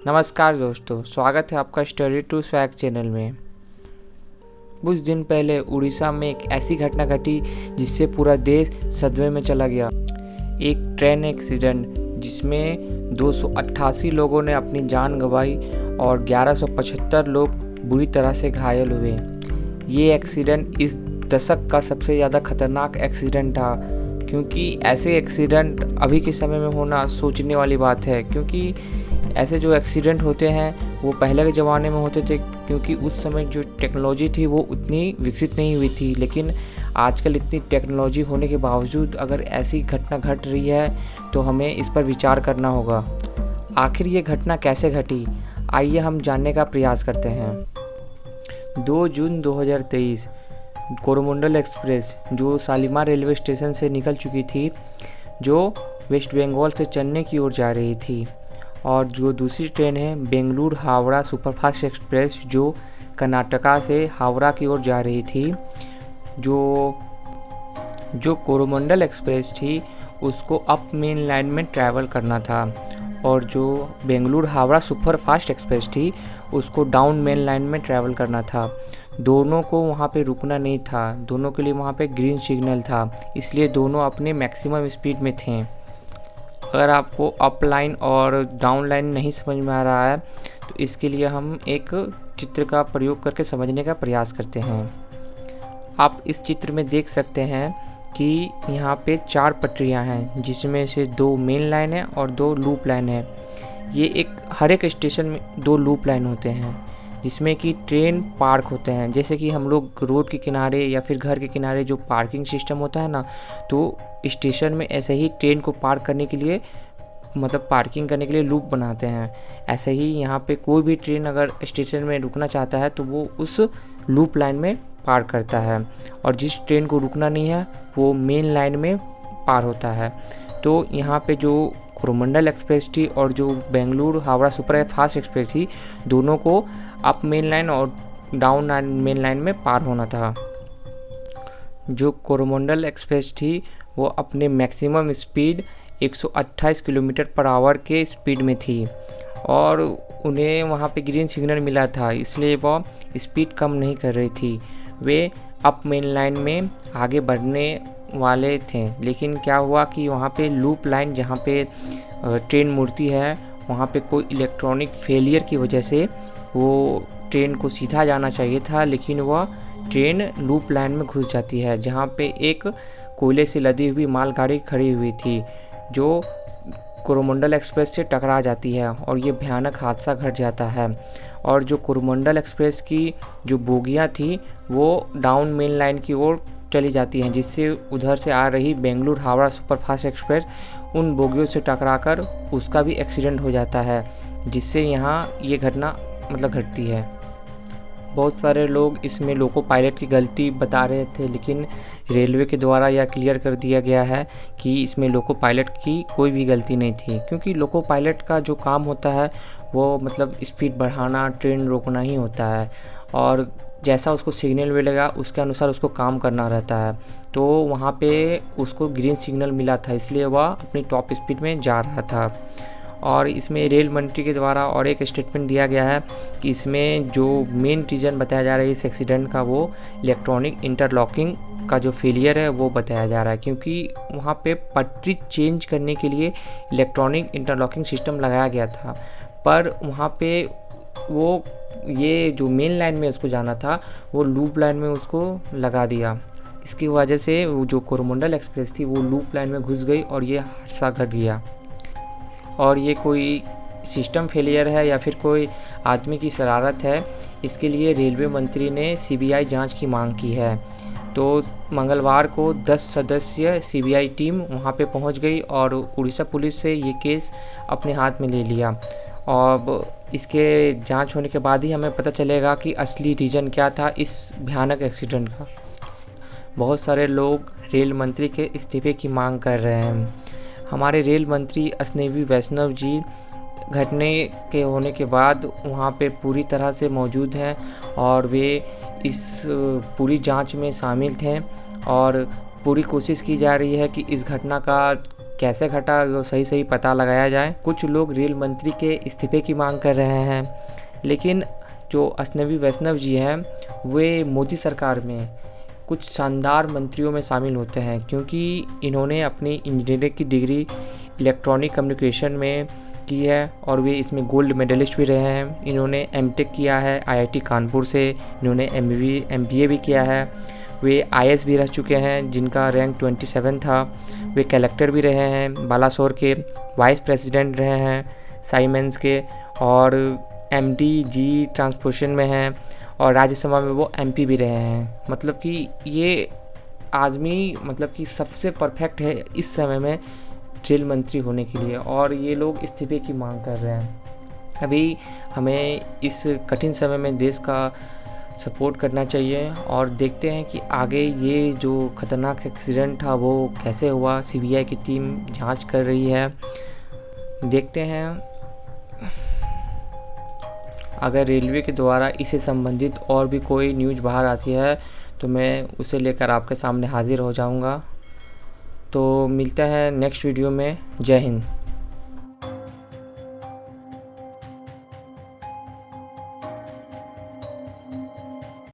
नमस्कार दोस्तों, स्वागत है आपका स्टोरी टू स्वैग चैनल में। कुछ दिन पहले उड़ीसा में एक ऐसी घटना घटी जिससे पूरा देश सदमे में चला गया। एक ट्रेन एक्सीडेंट जिसमें 288 लोगों ने अपनी जान गंवाई और 1175 लोग बुरी तरह से घायल हुए। ये एक्सीडेंट इस दशक का सबसे ज़्यादा खतरनाक एक्सीडेंट था, क्योंकि ऐसे एक्सीडेंट अभी के समय में होना सोचने वाली बात है। क्योंकि ऐसे जो एक्सीडेंट होते हैं वो पहले के ज़माने में होते थे, क्योंकि उस समय जो टेक्नोलॉजी थी वो उतनी विकसित नहीं हुई थी। लेकिन आजकल इतनी टेक्नोलॉजी होने के बावजूद अगर ऐसी घटना घट रही है तो हमें इस पर विचार करना होगा। आखिर ये घटना कैसे घटी, आइए हम जानने का प्रयास करते हैं। 2 जून 2023 कोरोमंडल एक्सप्रेस जो शालीमार रेलवे स्टेशन से निकल चुकी थी, जो वेस्ट बंगाल से चेन्नई की ओर जा रही थी, और जो दूसरी ट्रेन है बेंगलुरु हावड़ा सुपरफास्ट एक्सप्रेस जो कर्नाटका से हावड़ा की ओर जा रही थी। जो कोरोमंडल एक्सप्रेस थी उसको अप मेन लाइन में ट्रैवल करना था, और जो बेंगलुरु हावड़ा सुपरफास्ट एक्सप्रेस थी उसको डाउन मेन लाइन में ट्रैवल करना था। दोनों को वहाँ पे रुकना नहीं था, दोनों के लिए वहाँ पे ग्रीन सिग्नल था, इसलिए दोनों अपने मैक्सिमम स्पीड में थे। अगर आपको अप लाइन और डाउन लाइन नहीं समझ में आ रहा है तो इसके लिए हम एक चित्र का प्रयोग करके समझने का प्रयास करते हैं। आप इस चित्र में देख सकते हैं कि यहाँ पे 4 पटरियाँ हैं, जिसमें से 2 मेन लाइन है और 2 लूप लाइन है। ये हर एक स्टेशन में 2 लूप लाइन होते हैं, जिसमें कि ट्रेन पार्क होते हैं। जैसे कि हम लोग रोड के किनारे या फिर घर के किनारे जो पार्किंग सिस्टम होता है ना, तो स्टेशन में ऐसे ही ट्रेन को पार्क करने के लिए, मतलब पार्किंग करने के लिए लूप बनाते हैं। ऐसे ही यहाँ पे कोई भी ट्रेन अगर स्टेशन में रुकना चाहता है तो वो उस लूप लाइन में पार करता है, और जिस ट्रेन को रुकना नहीं है वो मेन लाइन में पार होता है। तो यहाँ पे जो कोरोमंडल एक्सप्रेस थी और जो Bengaluru Howrah super fast express थी, दोनों को अप मेन लाइन और डाउन मेन लाइन में पार होना था। जो कोरोमंडल एक्सप्रेस थी वो अपने maximum speed 128 kilometre per hour के स्पीड में थी, और उन्हें वहाँ पे ग्रीन सिग्नल मिला था, इसलिए वह स्पीड कम नहीं कर रही थी। वे अप मेन लाइन में आगे बढ़ने वाले थे, लेकिन क्या हुआ कि वहाँ पे लूप लाइन जहाँ पे ट्रेन मुड़ती है वहाँ पे कोई इलेक्ट्रॉनिक फेलियर की वजह से वो ट्रेन को सीधा जाना चाहिए था, लेकिन वह ट्रेन लूप लाइन में घुस जाती है, जहाँ पे एक कोयले से लदी हुई मालगाड़ी खड़ी हुई थी, जो कोरोमंडल एक्सप्रेस से टकरा जाती है, और ये भयानक हादसा घट जाता है। और जो कोरोमंडल एक्सप्रेस की जो बोगियाँ थी वो डाउन मेन लाइन की ओर चली जाती हैं, जिससे उधर से आ रही बेंगलुरु हावड़ा सुपरफास्ट एक्सप्रेस उन बोगियों से टकराकर उसका भी एक्सीडेंट हो जाता है, जिससे यहाँ ये घटना घटती है। बहुत सारे लोग इसमें लोको पायलट की गलती बता रहे थे, लेकिन रेलवे के द्वारा यह क्लियर कर दिया गया है कि इसमें लोको पायलट की कोई भी गलती नहीं थी, क्योंकि लोको पायलट का जो काम होता है वो स्पीड बढ़ाना, ट्रेन रोकना ही होता है, और जैसा उसको सिग्नल मिलेगा उसके अनुसार उसको काम करना रहता है। तो वहाँ पे उसको ग्रीन सिग्नल मिला था, इसलिए वह अपनी टॉप स्पीड में जा रहा था। और इसमें रेल मंत्री के द्वारा और एक स्टेटमेंट दिया गया है कि इसमें जो मेन रीज़न बताया जा रहा है इस एक्सीडेंट का, वो इलेक्ट्रॉनिक इंटरलॉकिंग का जो फेलियर है वो बताया जा रहा है, क्योंकि वहाँ पे पटरी चेंज करने के लिए इलेक्ट्रॉनिक इंटरलॉकिंग सिस्टम लगाया गया था, पर वहाँ पे वो ये जो मेन लाइन में उसको जाना था वो लूप लाइन में उसको लगा दिया। इसकी वजह से वो जो कोरोमंडल एक्सप्रेस थी वो लूप लाइन में घुस गई और ये हादसा घट गया। और ये कोई सिस्टम फेलियर है या फिर कोई आदमी की शरारत है, इसके लिए रेलवे मंत्री ने सीबीआई जांच की मांग की है। तो मंगलवार को 10 सदस्यीय सीबीआई टीम वहां पे पहुंच गई और उड़ीसा पुलिस से ये केस अपने हाथ में ले लिया। और इसके जांच होने के बाद ही हमें पता चलेगा कि असली रीज़न क्या था इस भयानक एक्सीडेंट का। बहुत सारे लोग रेल मंत्री के इस्तीफे की मांग कर रहे हैं। हमारे रेल मंत्री अश्विनी वैष्णव जी घटने के होने के बाद वहाँ पे पूरी तरह से मौजूद हैं, और वे इस पूरी जांच में शामिल थे, और पूरी कोशिश की जा रही है कि इस घटना का कैसे घटा वो सही पता लगाया जाए। कुछ लोग रेल मंत्री के इस्तीफे की मांग कर रहे हैं, लेकिन जो अश्विनी वैष्णव जी हैं वे मोदी सरकार में कुछ शानदार मंत्रियों में शामिल होते हैं, क्योंकि इन्होंने अपनी इंजीनियरिंग की डिग्री इलेक्ट्रॉनिक कम्युनिकेशन में की है और वे इसमें गोल्ड मेडलिस्ट भी रहे हैं। इन्होंने एमटेक किया है IIT कानपुर से, इन्होंने MBA भी किया है। वे IAS भी रह चुके हैं जिनका रैंक 27 था। वे कलेक्टर भी रहे हैं बालासोर के, वाइस प्रेसिडेंट रहे हैं साइमेंस के, और MD ट्रांसपोर्टेशन में हैं, और राज्यसभा में वो MP भी रहे हैं। मतलब कि ये आदमी मतलब कि सबसे परफेक्ट है इस समय में रेल मंत्री होने के लिए, और ये लोग इस्तीफे की मांग कर रहे हैं। अभी हमें इस कठिन समय में देश का सपोर्ट करना चाहिए, और देखते हैं कि आगे ये जो ख़तरनाक एक्सीडेंट था वो कैसे हुआ। CBI की टीम जांच कर रही है, देखते हैं। अगर रेलवे के द्वारा इससे संबंधित और भी कोई न्यूज़ बाहर आती है तो मैं उसे लेकर आपके सामने हाजिर हो जाऊंगा। तो मिलते हैं नेक्स्ट वीडियो में। जय हिंद।